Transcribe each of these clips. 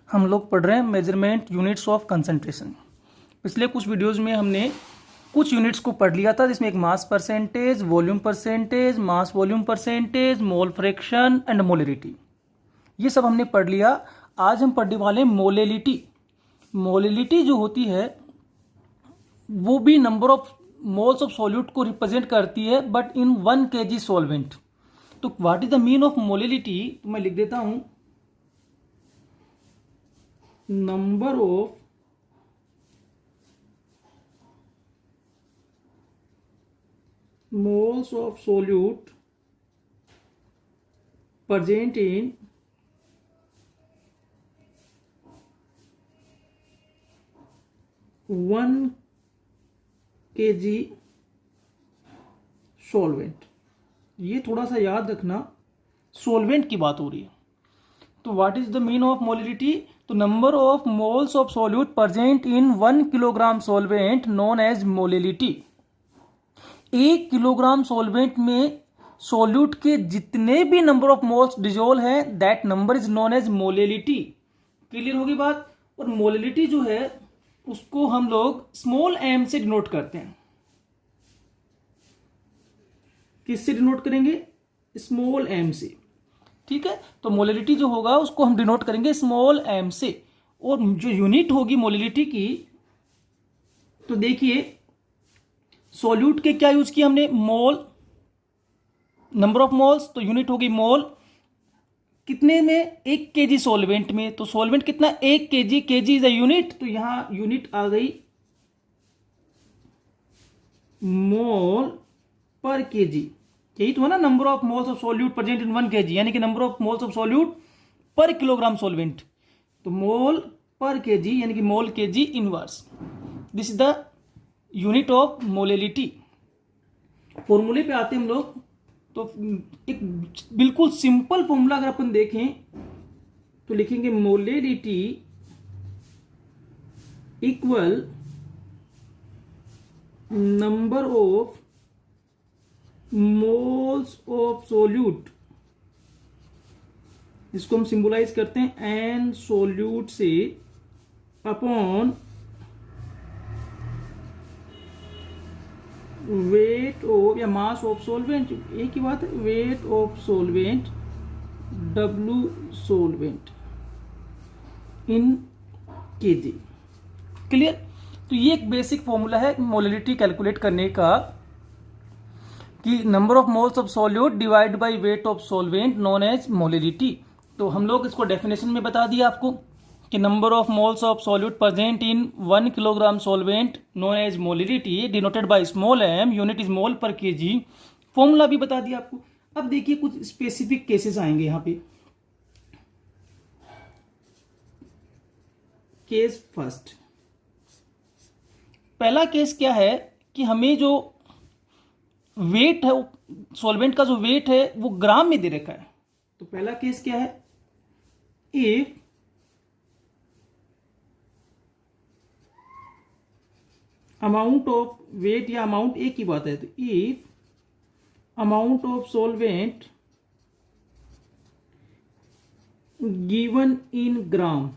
हम लोग पढ़ रहे हैं मेजरमेंट यूनिट्स ऑफ कंसंट्रेशन। पिछले कुछ वीडियोस में हमने कुछ यूनिट्स को पढ़ लिया था, जिसमें एक mass percentage, volume percentage, mass volume percentage, mole fraction and molarity, ये सब हमने पढ़ लिया। आज हम पढ़ने वाले हैं मोलेलिटी। मोलेलिटी जो होती है वो भी number of moles of solute को रिप्रेजेंट करती है, बट इन 1 kg सॉल्वेंट। तो what is the mean of molality, तो मैं लिख देता हूं, number of moles of solute present in 1 kg solvent. ये थोड़ा सा याद रखना, सॉल्वेंट की बात हो रही है। तो what is the mean of molality, तो number of moles of solute present in 1 kilogram solvent known as molality. 1 kilogram solvent में सॉल्यूट के जितने भी नंबर ऑफ मोल्स डिजोल्व हैं, that number is known as molality. Clear होगी बात। और molality जो है उसको हम लोग स्मॉल एम से डिनोट करते हैं। किससे डिनोट करेंगे? स्मॉल एम से। ठीक है, तो मोलेलिटी जो होगा उसको हम डिनोट करेंगे स्मॉल एम से। और जो यूनिट होगी मोलेलिटी की, तो देखिए सॉल्यूट के क्या यूज किया हमने? मोल, नंबर ऑफ मोल्स, तो यूनिट होगी मोल। कितने में? 1 kg सॉल्वेंट में। तो सॉल्वेंट कितना? 1 kg, kg is a unit, तो यहां यूनिट आ गई मोल पर kg। यही तो है ना, number of moles of solute present in 1 kg, यानी कि number of moles of solute पर किलोग्राम सॉल्वेंट। तो मोल पर kg यानी कि मोल kg inverse. This is the unit of molality. फॉर्मूले पे आते हैं हम लोग, तो एक बिल्कुल सिंपल फॉर्मूला अगर अपन देखें तो लिखेंगे molality equal number of moles of solute, जिसको हम सिंबलाइज करते हैं एन सॉल्यूट से, अपॉन वेट ऑफ या मास ऑफ सॉल्वेंट, एक ही बात है, weight of solvent W solvent in kg। Clear. तो ये एक बेसिक फॉर्मूला है मोलेलिटी कैलकुलेट करने का, कि number of moles of solute divide by weight of solvent known as molality. तो हम लोग इसको डेफिनेशन में बता दिया आपको कि number of moles of solute present in 1 kilogram solvent known as molality denoted by small m, unit is mole per kg. Formula भी बता दिया आपको। अब देखिए कुछ स्पेसिफिक केसेस आएंगे यहां पे। केस फर्स्ट, पहला केस क्या है कि हमें जो वेट है, सॉल्वेंट का जो वेट है वो ग्राम में दे रखा है। तो पहला केस क्या है? इफ अमाउंट ऑफ वेट, या अमाउंट एक ही बात है, तो if amount of solvent given in gram.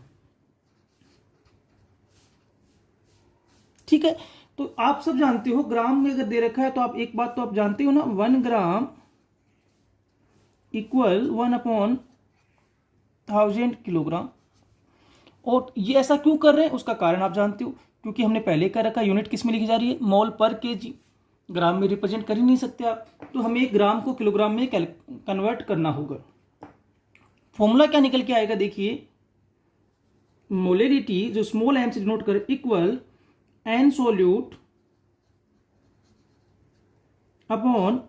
ठीक है, तो आप सब जानते हो ग्राम में अगर दे रखा है तो आप एक बात तो आप जानते हो ना, 1 ग्राम इक्वल 1/1000 किलोग्राम। और ये ऐसा क्यों कर रहे हैं उसका कारण आप जानते हो, क्योंकि हमने पहले कर रखा, यूनिट किस में लिखी जा रही है? Mole per KG. ग्राम में रिप्रेजेंट कर ही नहीं सकते आप, तो हमें एक ग्राम को किलोग्राम में कन्वर्ट करना होगा। फॉर्मूला क्या निकल के आएगा? देखिए, मोलेरिटी जो स्मॉल एम से डिनोट करे, equal n solute upon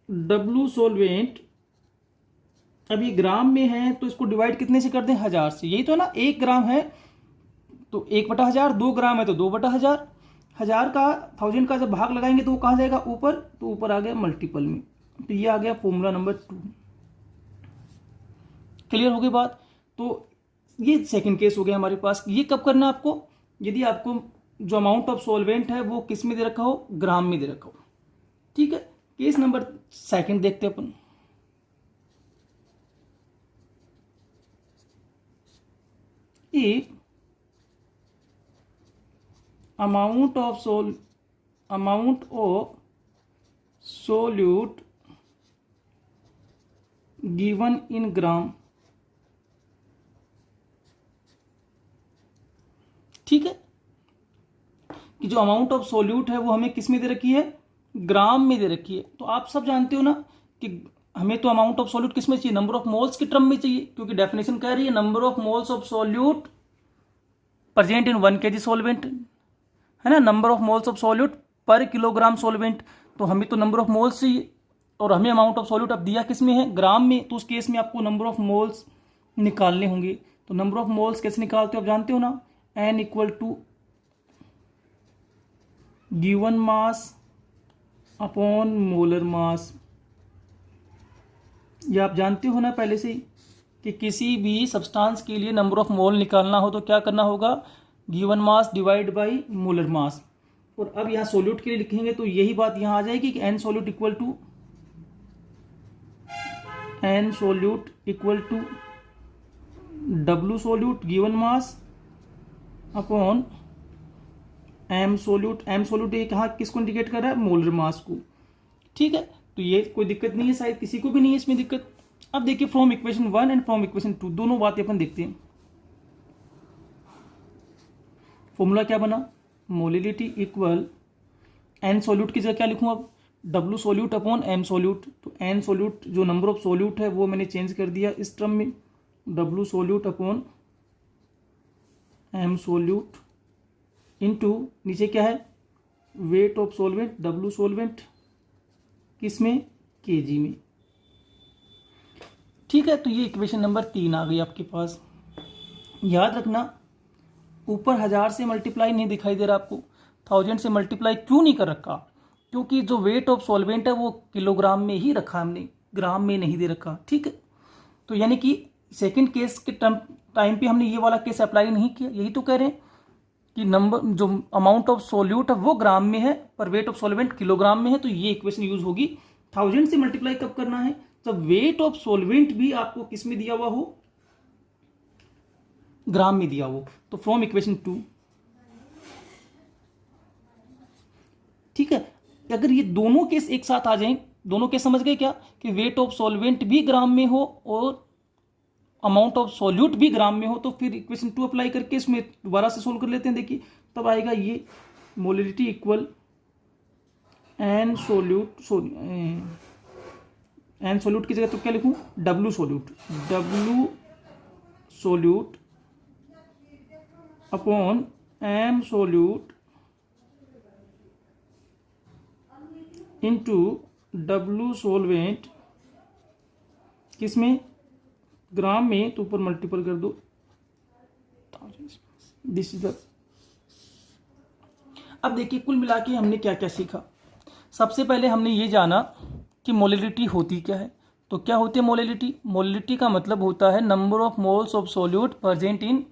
W solvent. अब ये ग्राम में है तो इसको डिवाइड कितने से कर दें? 1000 से। यही तो है ना, 1 ग्राम है तो 1/1000, 2 ग्राम है तो 2/1000। 1000 का 1000 का जब भाग लगाएंगे तो वो कहाँ जाएगा? ऊपर, तो ऊपर आ गया मल्टीपल में। तो ये आ गया फॉर्मूला नंबर 2। क्लियर हो गई बात। तो ये सेकंड केस हो गया हमारे पास। ये कब करना है आपको? यदि आपको जो अमाउंट ऑफ सॉल्वेंट है वो किस में दे रखा हो? ग्राम में दे रखा हो। ठीक है, केस नंबर सेकंड देखते हैं अपन। if amount of solute given in ग्राम, ठीक है, कि जो अमाउंट ऑफ सोल्यूट है वो हमें किस में दे रखी है, ग्राम में दे रखी है। तो आप सब जानते हो ना कि हमें तो अमाउंट ऑफ सोल्यूट किस में चाहिए, नंबर ऑफ मोल्स के टर्म में चाहिए, क्योंकि डेफिनेशन कह रही है number of moles of solute present in 1 kg solvent, है ना, number of moles of solute पर किलोग्राम सोलवेंट। तो हमें तो नंबर ऑफ मोल्स चाहिए और हमें अमाउंट ऑफ सोल्यूट अब दिया किस में है, ग्राम में। तो उस केस में आपको नंबर ऑफ मोल्स निकालने होंगे। तो नंबर ऑफ मोल्स कैसे निकालते हो आप जानते हो ना, n equal to given mass upon molar mass. ये आप जानते हो ना पहले से ही कि किसी भी सब्सटेंस के लिए नंबर ऑफ मोल निकालना हो तो क्या करना होगा, given mass divide by molar mass. और अब यहाँ सोल्यूट के लिए लिखेंगे तो यही बात यहाँ आ जाएगी कि n solute equal to W solute given mass upon m solute. m solute ये कहाँ किसको इंडिकेट कर रहा है, मोलर मास को, ठीक है। तो ये कोई दिक्कत नहीं है, शायद किसी को भी नहीं है इसमें दिक्कत। अब देखिए from equation 1 and from equation 2 दोनों बातें अपन देखते हैं। फॉर्मूला क्या बना, मोलिलिटी इक्वल n सोल्यूट की जगह क्या लिखूं अब, W solute upon m solute. तो n सोल्यूट जो नंबर ऑफ सोल्यूट है वो मैंने चेंज कर दिया इस टर्म में, W solute upon m solute into नीचे क्या है, weight of solvent, W solvent किस में, kg में, ठीक है। तो ये इक्वेशन नंबर 3 आ गई आपके पास। याद रखना ऊपर 1000 से मल्टीप्लाई नहीं दिखाई दे रहा आपको, 1000 से मल्टीप्लाई क्यों नहीं कर रखा, क्योंकि जो वेट ऑफ सॉल्वेंट है वो किलोग्राम में ही रखा हमने, ग्राम में नहीं दे रखा, ठीक है। तो यानी कि सेकंड केस के टाइम पे हमने ये वाला केस अप्लाई नहीं किया। यही तो कह रहे हैं कि नंबर जो अमाउंट ऑफ सोल्यूट है वो ग्राम में है पर वेट ऑफ सॉल्वेंट किलोग्राम में है। तो ये इक्वेशन यूज होगी। 1000 से मल्टीप्लाई कब करना है, जब वेट ऑफ सॉल्वेंट भी आपको किस में दिया हुआ हो, ग्राम में दिया हो। तो फ्रॉम इक्वेशन 2, ठीक है। अगर ये दोनों केस एक साथ आ जाएं, दोनों केस समझ गए क्या, कि वेट ऑफ सॉल्वेंट भी ग्राम में हो और अमाउंट ऑफ सोल्यूट भी ग्राम में हो, तो फिर इक्वेशन 2 अप्लाई करके इसमें दोबारा से सोल्व कर लेते हैं। देखिए तब आएगा ये मोलिलिटी इक्वल n सोल्यूट की जगह तो क्या लिखूं, W solute upon m solute into W solvent किसमें, ग्राम में, तो ऊपर मल्टीपल कर दो। This is the. अब देखिए कुल मिला के हमने क्या क्या सीखा। सबसे पहले हमने ये जाना कि मोलिलिटी होती क्या है। तो क्या होती है मोलिलिटी, मोलिलिटी का मतलब होता है number of moles of solute present in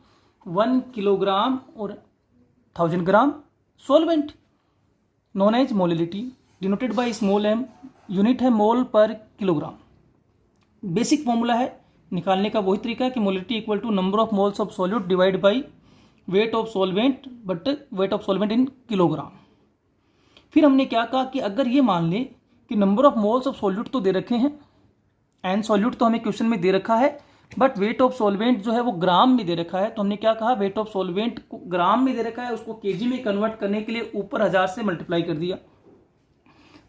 1 kilogram और 1000 gram solvent, known as molality, denoted by small m, unit है मोल पर किलोग्राम। बेसिक फॉर्मूला है निकालने का वही तरीका है कि molality equal to number of moles of solute divide by weight of solvent, but weight of solvent in kilogram. फिर हमने क्या कहा कि अगर ये मान लें कि number of moles of solute तो दे रखे हैं, n सोल्यूट तो हमें क्वेश्चन में दे रखा है, बट वेट ऑफ सॉल्वेंट जो है वो ग्राम में दे रखा है। तो हमने क्या कहा, वेट ऑफ सॉल्वेंट को ग्राम में दे रखा है, उसको केजी में कन्वर्ट करने के लिए ऊपर 1000 से मल्टीप्लाई कर दिया,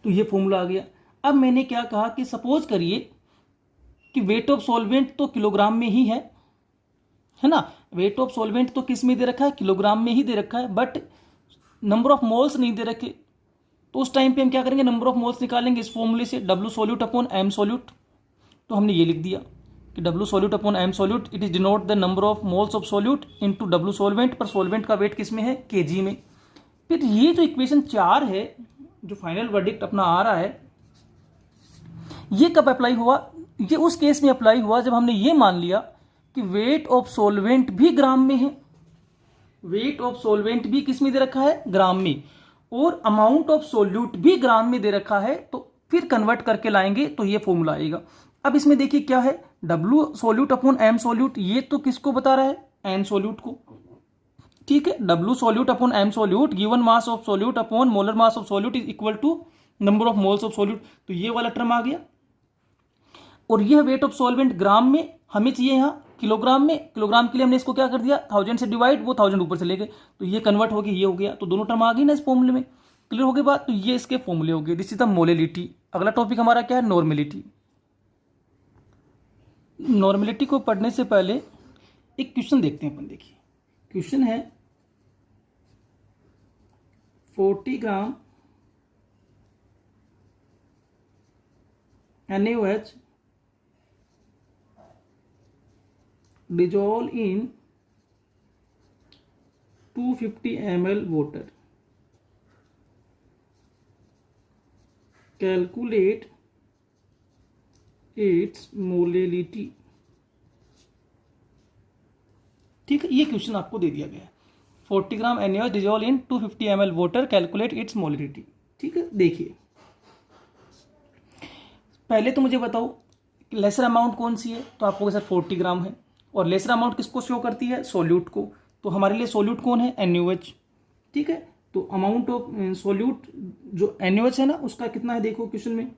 तो ये फॉर्मूला आ गया। अब मैंने क्या कहा कि सपोज करिए कि वेट ऑफ सॉल्वेंट तो किलोग्राम में ही है ना, वेट ऑफ सॉल्वेंट तो किस में दे रखा है, किलोग्राम में ही दे रखा है, बट नंबर ऑफ मोल्स नहीं दे रखे। तो उस टाइम पे हम क्या करेंगे, नंबर ऑफ मोल्स निकालेंगे इस फॉर्मूले से, W solute upon m solute. तो हमने ये लिख दिया कि W solute upon m solute, it is denote the number of moles of solute into W सोल्वेंट, पर सोल्वेंट का वेट किस में है, kg में। फिर ये जो इक्वेशन 4 है, जो फाइनल वर्डिक्ट अपना आ रहा है, ये कब अप्लाई हुआ, ये उस केस में अप्लाई हुआ जब हमने ये मान लिया कि वेट ऑफ सॉल्वेंट भी ग्राम में है, वेट ऑफ सॉल्वेंट भी किस में दे रखा है, ग्राम में, और अमाउंट ऑफ सोल्यूट भी ग्राम में दे रखा है। तो फिर कन्वर्ट करके लाएंगे तो ये फॉर्मूला आएगा। अब इसमें देखिए क्या है, W solute upon m solute, ये तो किसको बता रहा है, एन सोल्यूट को, ठीक है। W solute upon M solute given mass of solute upon molar mass of solute is equal to number of moles of solute. तो ये वाला टर्म आ गया। और यह वेट ऑफ सॉल्वेंट ग्राम में, हमें चाहिए यहाँ किलोग्राम में। किलोग्राम के लिए हमने इसको क्या कर दिया, 1000 से डिवाइड, वो 1000 ऊपर से ले गए, तो ये कन्वर्ट हो गया, ये हो गया। तो दोनों टर्म आ गई ना इस फॉर्मूले में। क्लियर हो गई बात। तो ये इसके फॉर्मूले हो गए। This is the molality. अगला टॉपिक हमारा क्या है, नॉर्मेलिटी। नॉर्मेलिटी को पढ़ने से पहले एक क्वेश्चन देखते हैं अपन। देखिए क्वेश्चन है 40 ग्राम NaOH dissolve in 250 ml water. Calculate its molality। ठीक है, ये क्वेश्चन आपको दे दिया गया है। 40 ग्राम NaOH dissolve in 250 ml water, calculate its molality। ठीक है, देखिए पहले तो मुझे बताओ लेसर अमाउंट कौन सी है। तो आपको सर 40 ग्राम है। और लेसर अमाउंट किसको शो करती है, सोल्यूट को। तो हमारे लिए सोल्यूट कौन है, NaOH। ठीक है, तो अमाउंट ऑफ सोल्यूट जो NaOH है ना, उसका कितना है देखो क्वेश्चन में,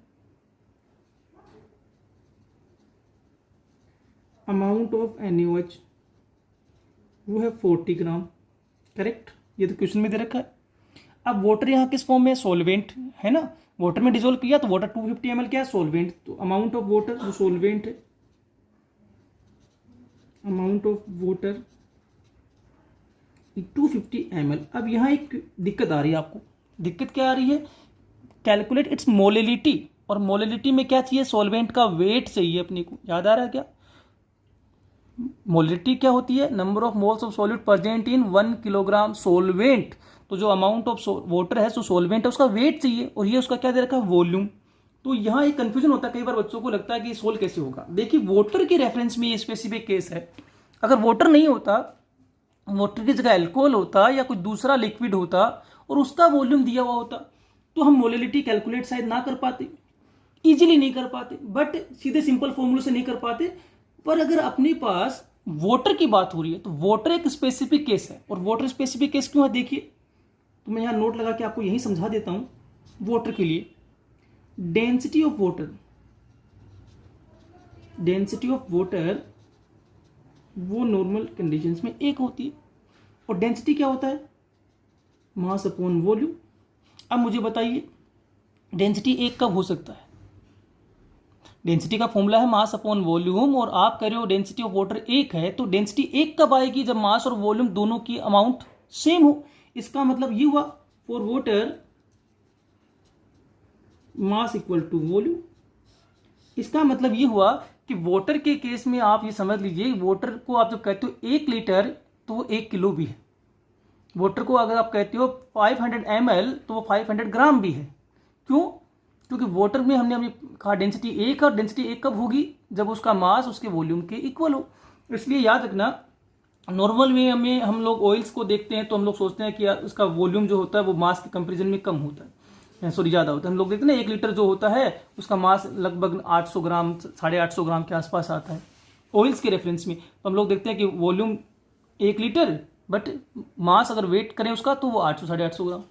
अमाउंट ऑफ NaOH वो है 40 ग्राम। करेक्ट, ये तो क्वेश्चन में दे रखा है। अब वाटर यहाँ किस फॉर्म में, सोलवेंट है ना, वाटर में डिसोल्व किया तो वाटर 250 ml क्या है, सोलवेंट। तो अमाउंट ऑफ वाटर जो सोलवेंट है, अमाउंट ऑफ वाटर 250 ml। अब यहाँ एक दिक्कत आ रही है आपको। दिक्कत क्या आ रही है, कैलकुलेट इट्स मोलेलिटी। और मोलेलिटी में क्या चाहिए, सॉल्वेंट का वेट चाहिए अपने को। याद आ रहा है क्या, मोलेलिटी क्या होती है, number of moles of solute present in 1 kilogram solvent. तो जो अमाउंट ऑफ वाटर है, जो सोलवेंट है, उसका वेट चाहिए। और ये उसका क्या दे रखा है, वॉल्यूम। तो यहाँ एक कंफ्यूजन होता है, कई बार बच्चों को लगता है कि सोल कैसे होगा। देखिए वाटर के रेफरेंस में ये स्पेसिफिक केस है। अगर वाटर नहीं होता, वाटर की जगह अल्कोहल होता या कोई दूसरा लिक्विड होता और उसका वॉल्यूम दिया हुआ होता, तो हम मोलेलिटी कैलकुलेट शायद ना कर पाते, इजीली नहीं कर पाते, बट सीधे सिंपल फॉर्मूले से नहीं कर पाते। पर अगर अपने पास वाटर की बात हो रही है तो वाटर एक स्पेसिफिक केस है। और वाटर स्पेसिफिक केस क्यों है, देखिए तो मैं यहां नोट लगा के आपको यही समझा देता हूं। वाटर के लिए density of water, density of water वो नॉर्मल कंडीशंस में एक होती है। और डेंसिटी क्या होता है, मास अपॉन वॉल्यूम। अब मुझे बताइए डेंसिटी एक कब हो सकता है, डेंसिटी का फॉर्मूला है मास अपॉन वॉल्यूम। और आप कह रहे हो डेंसिटी ऑफ वाटर एक है, तो डेंसिटी एक कब आएगी, जब मास और वॉल्यूम दोनों की अमाउंट सेम हो। इसका मतलब ये हुआ for water mass equal to volume. इसका मतलब ये हुआ कि वाटर के केस में आप ये समझ लीजिए, वाटर को आप जब कहते हो 1 लीटर तो वो 1 किलो भी है। वाटर को अगर आप कहते हो 500 ml तो वो 500 ग्राम भी है। क्यों, क्योंकि वाटर में हमने अभी कहा डेंसिटी एक, और डेंसिटी एक कब होगी, जब उसका मास उसके वॉल्यूम के इक्वल हो। इसलिए याद रखना, नॉर्मल वे में हम लोग ऑयल्स को देखते हैं तो हम लोग सोचते हैं कि यार उसका वॉल्यूम जो होता है वो मास के कंपेरिजन में कम होता है, सॉरी ज़्यादा होता है। हम लोग देखते हैं ना 1 लीटर जो होता है उसका मास लगभग 800 ग्राम 850 ग्राम के आसपास आता है ऑयल्स के रेफरेंस में। तो हम लोग देखते हैं कि वॉल्यूम 1 लीटर, बट मास अगर वेट करें उसका तो वो 800 850 ग्राम,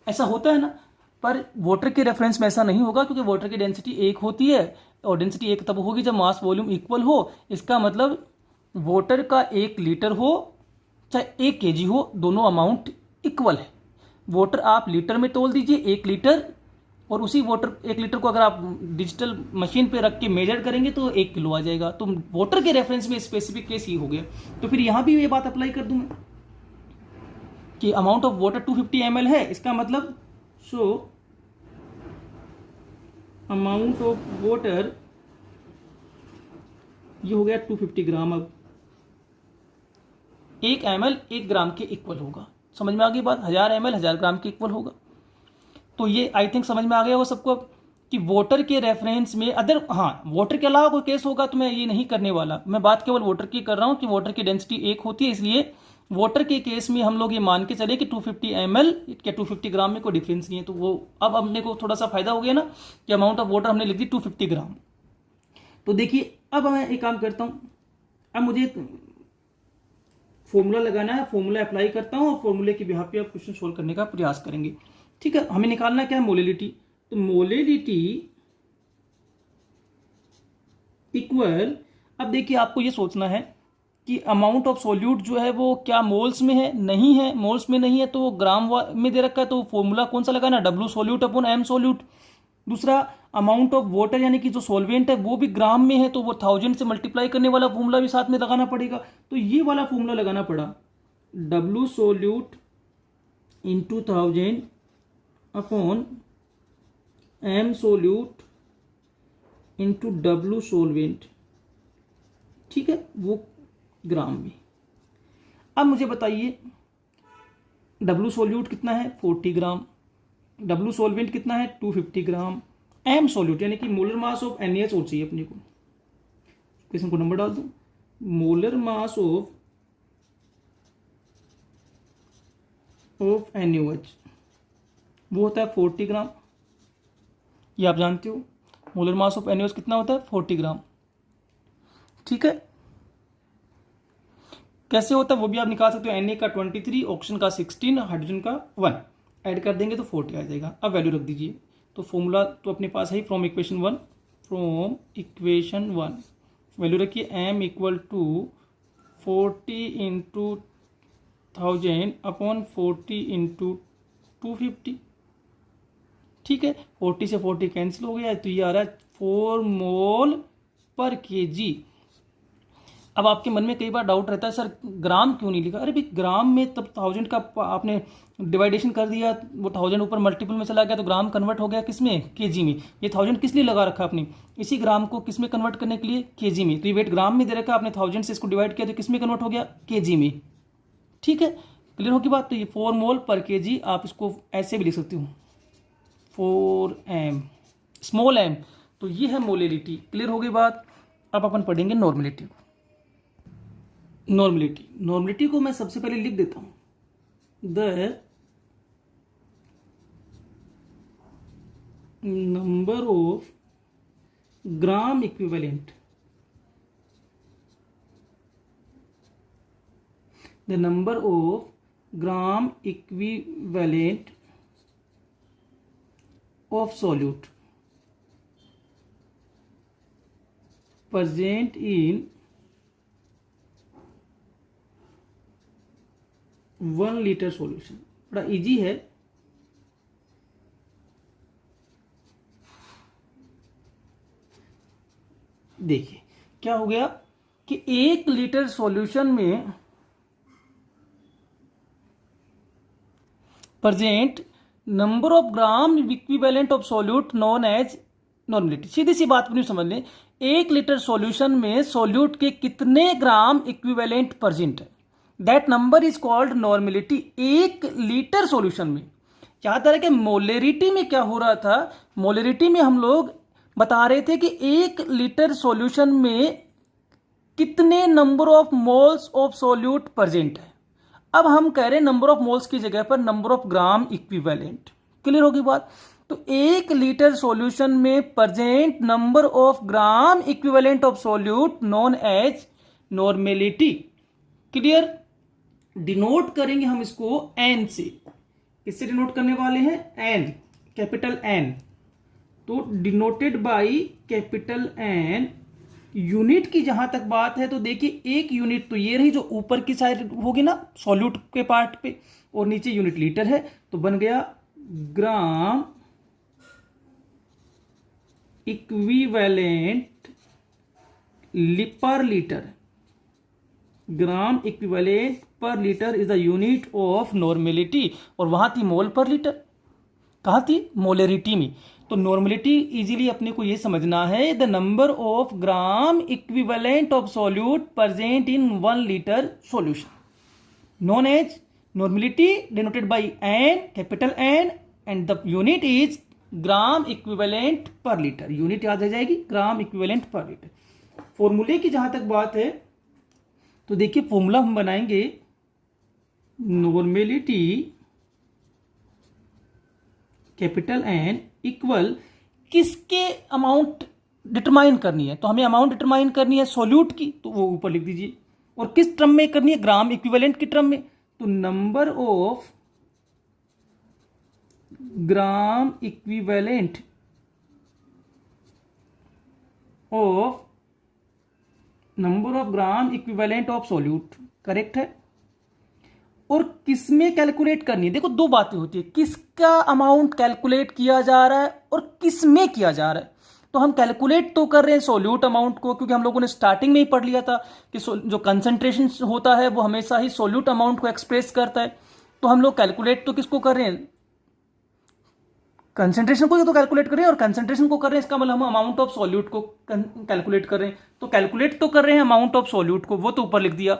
ऐसा होता है ना। पर वाटर के रेफरेंस में ऐसा नहीं होगा, क्योंकि वाटर की डेंसिटी एक होती है, और डेंसिटी एक तब होगी जब मास वॉल्यूम इक्वल हो। इसका मतलब वाटर का 1 लीटर हो चाहे 1 kg हो, दोनों अमाउंट इक्वल है। वाटर आप लीटर में तोल दीजिए 1 लीटर, और उसी वाटर 1 लीटर को अगर आप डिजिटल मशीन पे रख के मेजर करेंगे तो 1 किलो आ जाएगा। तो वाटर के रेफरेंस में स्पेसिफिक केस ही हो गया। तो फिर यहां भी ये बात अप्लाई कर दूं मैं कि अमाउंट ऑफ वाटर 250 ml है, इसका मतलब सो अमाउंट ऑफ वाटर ये हो गया 250 ग्राम। अब 1 ml 1 ग्राम के इक्वल होगा। समझ में आ गई बात, 1000 ml 1000 ग्राम के इक्वल होगा। तो ये आई थिंक समझ में आ गया वो सबको कि वाटर के रेफरेंस में अदर, हाँ वाटर के अलावा कोई केस होगा तो मैं ये नहीं करने वाला। मैं बात केवल वाटर की कर रहा हूँ कि वाटर की डेंसिटी एक होती है, इसलिए वाटर के केस में हम लोग ये मान के चले कि 250 ml या 250 ग्राम में कोई डिफरेंस नहीं है। तो वो अब अपने को थोड़ा सा फायदा हो गया ना कि अमाउंट ऑफ वाटर हमने लिख दी 250 ग्राम। तो देखिए अब मैं एक काम करता हूँ, अब मुझे फॉर्मूला लगाना है, फॉर्मूला अप्लाई करता हूँ और फॉर्मूले के बिहाफ पे आप क्वेश्चन सोल्व करने का प्रयास करेंगे। ठीक है, हमें निकालना क्या है, मोलिलिटी। तो मोलिलिटी इक्वल, अब देखिए आपको ये सोचना है कि अमाउंट ऑफ सॉल्यूट जो है वो क्या मोल्स में है, नहीं है, मोल्स में नहीं है तो वो ग्राम में दे रखा है, तो फॉर्मूला कौन सा लगाना, W solute upon M solute. दूसरा, अमाउंट ऑफ वाटर यानी कि जो सॉल्वेंट है वो भी ग्राम में है, तो वो 1000 से मल्टीप्लाई करने वाला फॉर्मूला भी साथ में लगाना पड़ेगा। तो ये वाला फॉर्मूला लगाना पड़ा, W solute into 1000 upon M solute into W solvent. ठीक है, वो ग्राम में। अब मुझे बताइए डब्ल्यू सॉल्यूट कितना है, 40 ग्राम, डब्ल्यू सॉल्वेंट कितना है, 250 ग्राम, एम सॉल्यूट यानी कि मोलर मास ऑफ NaH और चाहिए अपने को। इक्वेशन को नंबर डाल दूं, मोलर मास ऑफ NaOH वो होता है 40 ग्राम। ये आप जानते हो, मोलर मास ऑफ NaOH कितना होता है, 40 ग्राम। ठीक है, कैसे होता है वो भी आप निकाल सकते हो। Na का 23, ऑक्सीजन का 16, हाइड्रोजन का 1, ऐड कर देंगे तो 40 आ जाएगा। अब वैल्यू रख दीजिए, तो फॉर्मूला तो अपने पास है from equation 1, from equation 1 value रखिए, m equal to 40 into 1000 upon 40 into 250। ठीक है, 40 से 40 कैंसिल हो गया, तो ये आ रहा है 4 मोल पर kg। अब आपके मन में कई बार डाउट रहता है, सर ग्राम क्यों नहीं लिखा। अरे भाई ग्राम में तब 1000 का आपने डिवाइडेशन कर दिया, वो 1000 ऊपर मल्टीपल में चला गया तो ग्राम कन्वर्ट हो गया किस में, केजी में। ये 1000 किस लिए लगा रखा आपने, इसी ग्राम को किस में कन्वर्ट करने के लिए, केजी में। तो ये वेट ग्राम में दे रखा, आपने 1000 से इसको डिवाइड किया तो किस में कन्वर्ट हो गया, केजी में। ठीक है, क्लियर होगी बात। तो ये 4 मोल पर केजी, आप इसको ऐसे भी लिख सकते हो 4m स्मॉल m। तो ये है मोलिलिटी। क्लियर हो गई बात। अब अपन पढ़ेंगे नॉर्मलिटी। नॉर्मलिटी को मैं सबसे पहले लिख देता हूं, the number of gram equivalent, the number of gram equivalent of solute present in 1 litre solution. बड़ा इजी है। देखिए क्या हो गया कि 1 लीटर सॉल्यूशन में present number of gram equivalent of solute known as normality. सीधी सी बात नहीं समझ लें, 1 लीटर सॉल्यूशन में सॉल्यूट के कितने ग्राम इक्विवेलेंट प्रेजेंट है, that number is called normality. 1 litre solution में, यहाँ तरह के मोलेरिटी में क्या हो रहा था, मोलेरिटी में हम लोग बता रहे थे कि 1 लीटर सॉल्यूशन में कितने number of moles of solute present है। अब हम कह रहे हैं नंबर ऑफ मोल्स की जगह पर number of gram equivalent. Clear होगी बात। तो 1 लीटर सॉल्यूशन में present number of gram equivalent of solute known as normality. Clear. Denote करेंगे हम इसको एन से। किससे डिनोट करने वाले हैं, एन, कैपिटल एन। तो denoted by capital N. Unit की जहां तक बात है तो देखिए 1 यूनिट तो ये रही जो ऊपर की साइड होगी ना सॉल्यूट के पार्ट पे, और नीचे यूनिट लीटर है, तो बन गया ग्राम equivalent per litre. Gram equivalent per litre is the unit of normality. और वहां थी मोल पर लीटर, कहां थी, मोलेरिटी में। तो नॉर्मलिटी इजीली अपने को यह समझना है, the number of gram equivalent of solute present in 1 litre solution known as normality, denoted by N, capital N, and the unit is gram equivalent per litre. Unit याद आ जाएगी, ग्राम इक्विवेलेंट पर लीटर। फॉर्मूले की जहां तक बात है तो देखिए फॉर्मूला हम बनाएंगे, नॉर्मलिटी कैपिटल एन इक्वल, किसके अमाउंट डिटरमाइन करनी है, तो हमें अमाउंट डिटरमाइन करनी है सॉल्यूट की, तो वो ऊपर लिख दीजिए, और किस टर्म में करनी है, ग्राम इक्विवेलेंट की टर्म में। तो number of gram equivalent of solute, correct है। और किसमें कैलकुलेट करनी है, देखो दो बातें होती है, किसका अमाउंट कैलकुलेट किया जा रहा है और किसमें किया जा रहा है। तो हम कैलकुलेट तो कर रहे हैं सोल्यूट अमाउंट को, क्योंकि हम लोगों ने स्टार्टिंग में ही पढ़ लिया था कि जो कंसंट्रेशन होता है वो हमेशा ही सोल्यूट अमाउंट को एक्सप्रेस करता है। तो हम लोग कैलकुलेट तो किसको कर रहे हैं, कंसंट्रेशन को ही तो कैलकुलेट कर रहे हैं, और कंसंट्रेशन को कर रहे हैं, इसका मतलब हम अमाउंट ऑफ सोल्यूट को कैलकुलेट कर रहे हैं। तो कैलकुलेट तो कर रहे हैं अमाउंट ऑफ सोल्यूट को, वो तो ऊपर लिख दिया।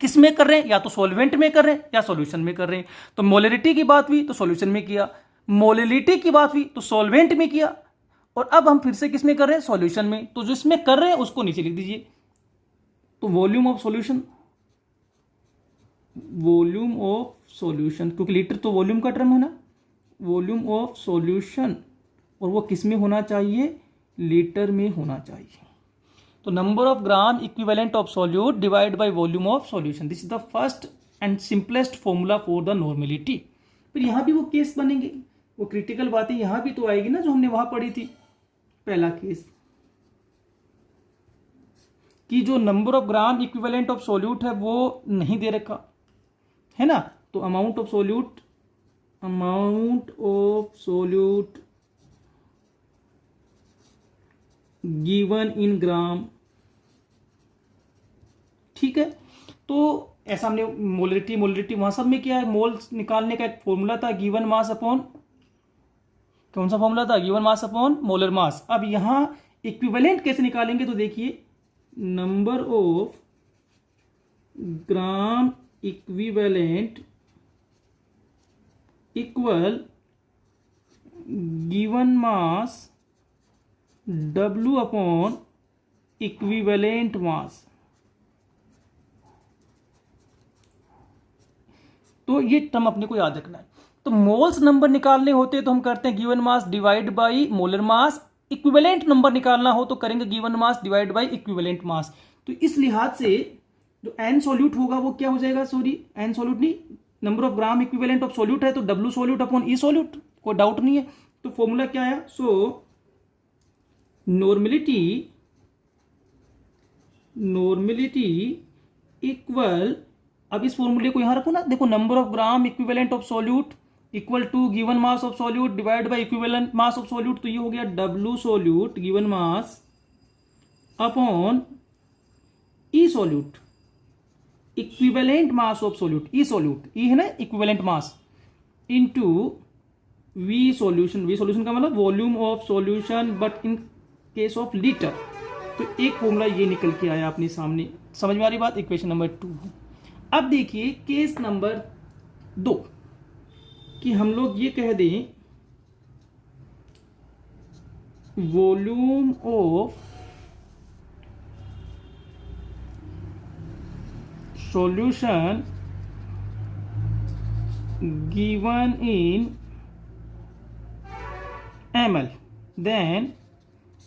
किस में कर रहे हैं, या तो सॉल्वेंट में कर रहे हैं या सॉल्यूशन में कर रहे हैं। तो मोलरिटी की बात हुई तो सॉल्यूशन में किया, मोलिलिटी की बात हुई तो सॉल्वेंट में किया, और अब हम फिर से किस में कर रहे हैं, सॉल्यूशन में। तो जो इसमें कर रहे हैं उसको नीचे लिख दीजिए। तो वॉल्यूम ऑफ सॉल्यूशन, क्योंकि लीटर तो वॉल्यूम का टर्म है ना, वॉल्यूम ऑफ सॉल्यूशन, और वो किस में होना चाहिए, लीटर में होना चाहिए। तो number of gram equivalent of solute divide by volume of solution, this is the first and simplest formula for the normality. फिर यहां भी वो केस बनेंगे, वो क्रिटिकल बातें यहां भी तो आएगी ना जो हमने वहां पढ़ी थी। पहला केस कि जो number of gram equivalent of solute है वो नहीं दे रखा है ना, तो amount of solute given in gram, ठीक है। तो ऐसा हमने मोलरिटी वहां सब में किया है, मोल्स निकालने का एक फॉर्मूला था, गिवन मास अपॉन, कौन सा फॉर्मूला था, गिवन मास अपॉन मोलर मास। अब यहां इक्विवेलेंट कैसे निकालेंगे, तो देखिए number of gram equivalent equal given mass W upon equivalent mass. तो ये टर्म अपने को याद रखना है। तो मोल्स नंबर निकालने होते हैं तो हम करते हैं given mass divide by molar mass, equivalent number निकालना हो तो करेंगे given mass divide by equivalent mass. तो इस लिहाज से जो एन सोल्यूट होगा वो क्या हो जाएगा, एन सोल्यूट नहीं, number of gram equivalent of solute है तो W सोल्यूट अपॉन ई सोल्यूट, कोई डाउट नहीं है। तो फॉर्मूला क्या है, सो नॉर्मेलिटी इक्वल, अब इस फॉर्मूले को यहां रखो ना, देखो number of gram equivalent of solute equal to given mass of solute divide by equivalent mass of solute. तो ये हो गया W solute given mass upon E solute equivalent mass of solute, E solute, E है ना equivalent mass, into V solution का मतलब volume of solution but in case of litre. तो एक फॉर्मूला ये निकल के आया अपने सामने, समझ में आ रही बात, इक्वेशन नंबर 2। अब देखिए केस नंबर 2 कि हम लोग ये कह दें volume of solution given in ml, then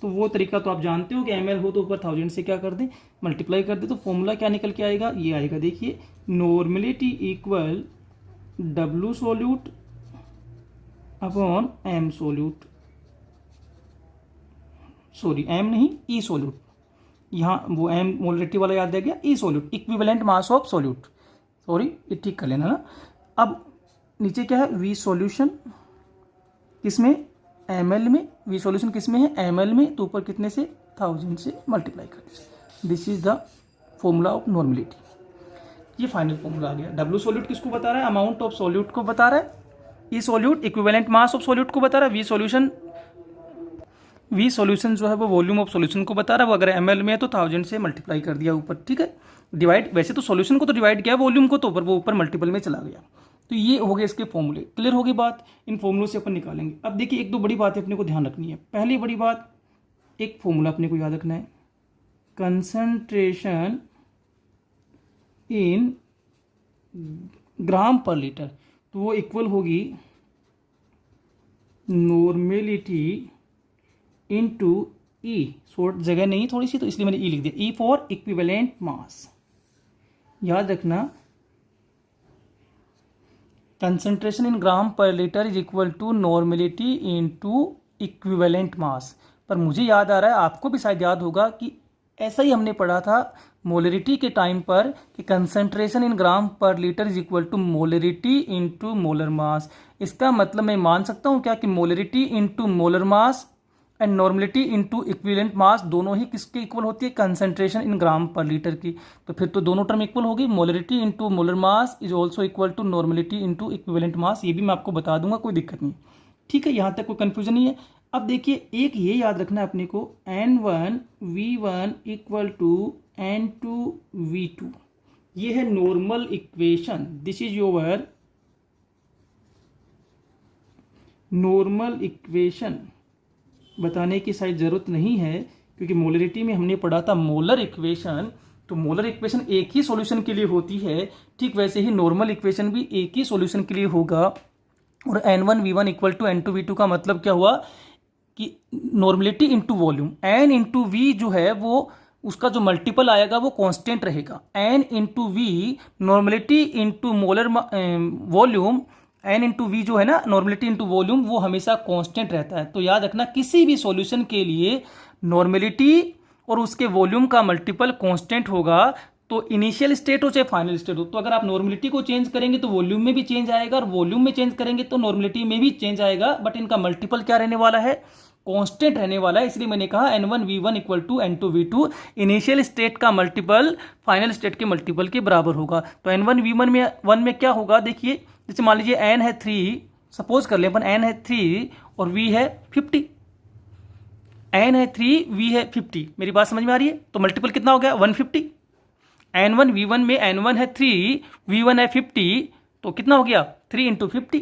तो वो तरीका तो आप जानते हो कि ml हो तो ऊपर 1000 से क्या कर दें, मल्टीप्लाई कर दे। तो फॉर्मूला क्या निकल के आएगा, ये आएगा, देखिए normality equal W solute upon M solute, sorry M नहीं E सोल्यूट, यहाँ वो M मोलरिटी वाला याद रह गया, E solute equivalent mass of solute, sorry ये ठीक कर लेना ना। अब नीचे क्या है, V सॉल्यूशन किसमें, ml में, V सॉल्यूशन किसमें है, ml में, तो ऊपर कितने से 1000 से मल्टीप्लाई कर दीजिए। This is the formula of normality, ये फाइनल फॉर्मूला आ गया। W सॉल्यूट किसको बता रहा है, अमाउंट ऑफ सॉल्यूट को बता रहा है, E solute equivalent mass of solute को बता रहा है, V सॉल्यूशन जो है वो वॉल्यूम ऑफ सॉल्यूशन को बता रहा है, वो अगर ml में है तो 1000 से मल्टीप्लाई कर दिया ऊपर, ठीक है, डिवाइड, वैसे तो सॉल्यूशन को तो डिवाइड किया, वॉल्यूम को तो वो ऊपर मल्टीपल में चला गया। तो ये हो गए इसके फॉर्मूले, क्लियर होगी बात, इन फॉर्मूलों से अपन निकालेंगे। अब देखिए एक दो बड़ी बातें अपने को ध्यान रखनी है। पहली बड़ी बात, एक फॉर्मूला अपने को याद रखना है, concentration in gram per litre, तो वो इक्वल होगी नॉर्मेलिटी इनटू ई, शॉर्ट जगह नहीं थोड़ी सी तो इसलिए मैंने ई लिख दिया, ई फॉर इक्विवेलेंट मास, याद रखना concentration in gram per litre is equal to normality into equivalent mass. पर मुझे याद आ रहा है, आपको भी शायद याद होगा कि ऐसा ही हमने पढ़ा था मोलरिटी के टाइम पर कि concentration in gram per litre is equal to molarity into molar mass. इसका मतलब मैं मान सकता हूँ क्या कि molarity into molar mass and normality into equivalent mass दोनों ही किसके इक्वल होती है, concentration in gram per litre की। तो फिर तो दोनों टर्म इक्वल होगी, molarity into molar mass is also equal to normality into equivalent mass. ये भी मैं आपको बता दूंगा, कोई दिक्कत नहीं। ठीक है, यहाँ तक कोई कंफ्यूजन नहीं है। अब देखिए एक ये याद रखना है अपने को, N1 V1 equal to N2 V2, ये है normal equation. This is your normal equation. बताने की शायद जरूरत नहीं है क्योंकि मोलरिटी में हमने पढ़ा था मोलर इक्वेशन। तो मोलर इक्वेशन एक ही सॉल्यूशन के लिए होती है, ठीक वैसे ही नॉर्मल इक्वेशन भी एक ही सॉल्यूशन के लिए होगा। और N1 V1 equal to N2 V2 का मतलब क्या हुआ कि normality into volume, N into V जो है वो उसका जो मल्टीपल आएगा वो कांस्टेंट रहेगा। N into V normality into molar volume, N into V जो है ना नॉर्मेलिटी इंटू वॉल्यूम, वो हमेशा कांस्टेंट रहता है। तो याद रखना किसी भी सॉल्यूशन के लिए नॉर्मेलिटी और उसके वॉल्यूम का मल्टीपल कांस्टेंट होगा। तो इनिशियल स्टेट हो चाहे फाइनल स्टेट हो, तो अगर आप नॉर्मेलिटी को चेंज करेंगे तो वॉल्यूम में भी चेंज आएगा, और वॉल्यूम में चेंज करेंगे तो नॉर्मेलिटी में भी चेंज आएगा। बट इनका मल्टीपल क्या रहने वाला है, कांस्टेंट रहने वाला है। इसलिए मैंने कहा N1 V1 equal to N2 V2, initial state का मल्टीपल फाइनल स्टेट के मल्टीपल के बराबर होगा। तो N1 V1 में 1 में क्या होगा, देखिए जैसे मान लीजिए N है 3, सपोज कर ले अपन N है 3 और V है 50। N है 3 V है 50, मेरी बात समझ में आ रही है। तो मल्टीपल कितना हो गया 150। N1 V1 में N1 है 3 V1 है 50, तो कितना हो गया 3 इंटू 50।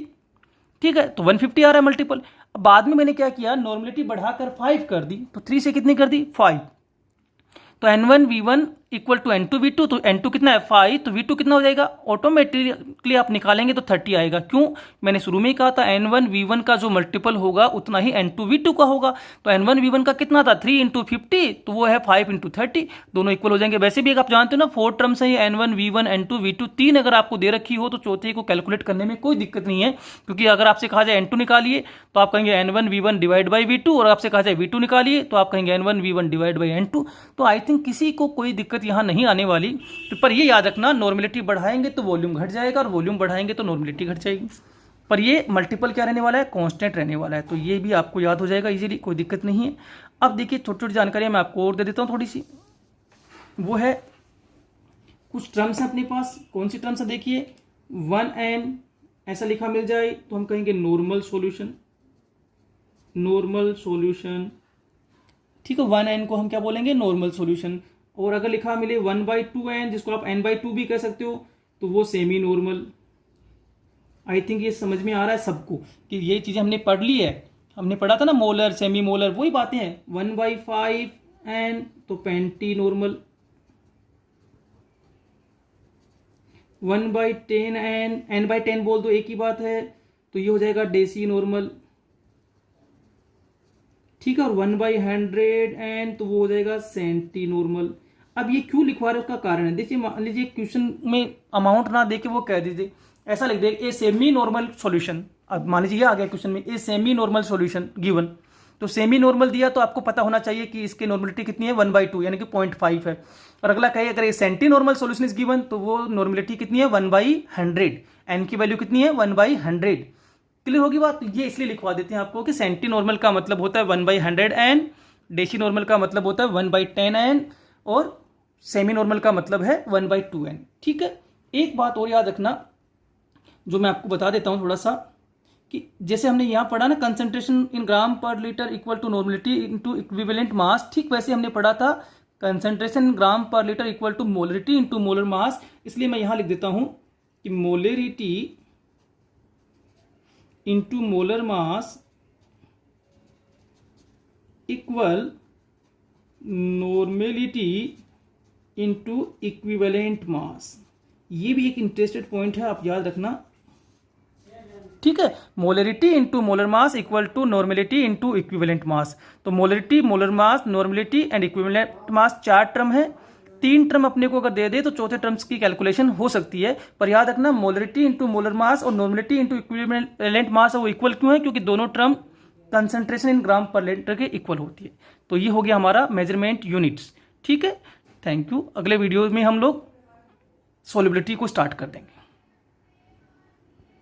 ठीक है, तो 150 आ रहा है मल्टीपल। अब बाद में मैंने क्या किया, नॉर्मेलिटी बढ़ाकर 5 कर दी, तो 3 से कितनी कर दी 5। तो N1 V1 equal to N2 V2, तो N2 कितना है 5, तो V2 कितना हो जाएगा, ऑटोमेटिकली आप निकालेंगे तो 30 आएगा। क्यों, मैंने शुरू में ही कहा था N1 V1 का जो मल्टीपल होगा उतना ही N2 V2 का होगा। तो N1 V1 का कितना था 3 इंटू 50, तो वो है 5 इंटू 30, दोनों इक्वल हो जाएंगे। वैसे भी आप जानते हो ना 4 टर्म्स है N1 V1 N2 V2, 3 अगर आपको दे रखी हो तो चौथे को कैलकुलेट करने में कोई दिक्कत नहीं है। क्योंकि अगर आपसे कहा जाए N2 निकालिए तो आप कहेंगे N1 V1 divide by V2, और आपसे कहा जाए V2 निकालिए तो आप कहेंगे N1 V1 divide by N2। तो आई थिंक किसी को कोई दिक्कत यहाँ नहीं आने वाली। तो पर ये याद रखना, नॉर्मेलिटी बढ़ाएंगे तो वॉल्यूम घट जाएगा, और वॉल्यूम बढ़ाएंगे तो नॉर्मेलिटी घट जाएगी। पर ये मल्टीपल क्या रहने वाला है, कांस्टेंट रहने वाला है। तो ये भी आपको याद हो जाएगा इजीली, कोई दिक्कत नहीं है। अब देखिए छोटी छोटी जानकारियां मैं आपको और दे देता हूँ थोड़ी सी। वो है कुछ टर्म्स है अपने पास। कौन सी टर्म्स है, देखिए 1n ऐसा लिखा मिल जाए तो हम कहेंगे नॉर्मल सॉल्यूशन, नॉर्मल सॉल्यूशन। ठीक है, 1n को हम क्या बोलेंगे, नॉर्मल सॉल्यूशन। और अगर लिखा मिले 1/2n, जिसको आप n/2 भी कह सकते हो, तो वो सेमी नॉर्मल। आई थिंक ये समझ में आ रहा है सबको कि ये चीजें हमने पढ़ ली है। हमने पढ़ा था ना मोलर सेमी मोलर, वही बातें हैं। 1/5n तो पेंटी नॉर्मल, 1/10n n/10 बोल दो एक ही बात है, तो ये हो जाएगा डेसी नॉर्मल। ठीक है, और 1/100n तो वो हो जाएगा सेंटी नॉर्मल। अब ये क्यों लिखवा रहे उसका कारण है, देखिए मान लीजिए क्वेश्चन में अमाउंट ना देके वो कह दीजिए, ऐसा लिख दे ए सेमी नॉर्मल सॉल्यूशन। अब मान लीजिए ये आ गया क्वेश्चन में a semi normal solution given, तो सेमी नॉर्मल दिया तो आपको पता होना चाहिए कि इसकी नॉर्मेलिटी कितनी है 1/2 यानी कि 0.5 है। और अगला कहे अगर ये centinormal solution is given तो वो नॉर्मेलिटी कितनी है 1/100, एन की वैल्यू कितनी है 1/100। क्लियर होगी बात। ये इसलिए लिखवा देते हैं आपको कि सेंटी नॉर्मल का मतलब होता है 1/100n, डेसी नॉर्मल का मतलब होता है 1/10n, और सेमी नॉर्मल का मतलब है 1/2n। ठीक है, एक बात और याद रखना जो मैं आपको बता देता हूं थोड़ा सा, कि जैसे हमने यहां पढ़ा ना concentration in gram per litre equal to normality into equivalent mass, ठीक वैसे हमने पढ़ा था concentration in gram per litre equal to molarity into molar mass. इसलिए मैं यहां लिख देता हूं कि molarity into molar mass equal normality into equivalent mass. ये भी एक इंटरेस्टेड पॉइंट है, आप याद रखना। ठीक है, molarity into molar mass equal to normality into equivalent mass. तो molarity, molar mass, normality and equivalent mass 4 term है। 3 टर्म अपने को अगर दे दे तो चौथे टर्म्स की कैलकुलेशन हो सकती है, पर याद रखना मोलरिटी इंटू मोलर मास और नॉर्मेलिटी इंटू इक्विवेलेंट मास है वो इक्वल क्यों है, क्योंकि दोनों term concentration in gram per litre के इक्वल होती है। तो ये हो गया हमारा मेजरमेंट यूनिट्स। ठीक है, थैंक यू। अगले वीडियो में हम लोग सॉल्युबिलिटी को स्टार्ट कर देंगे।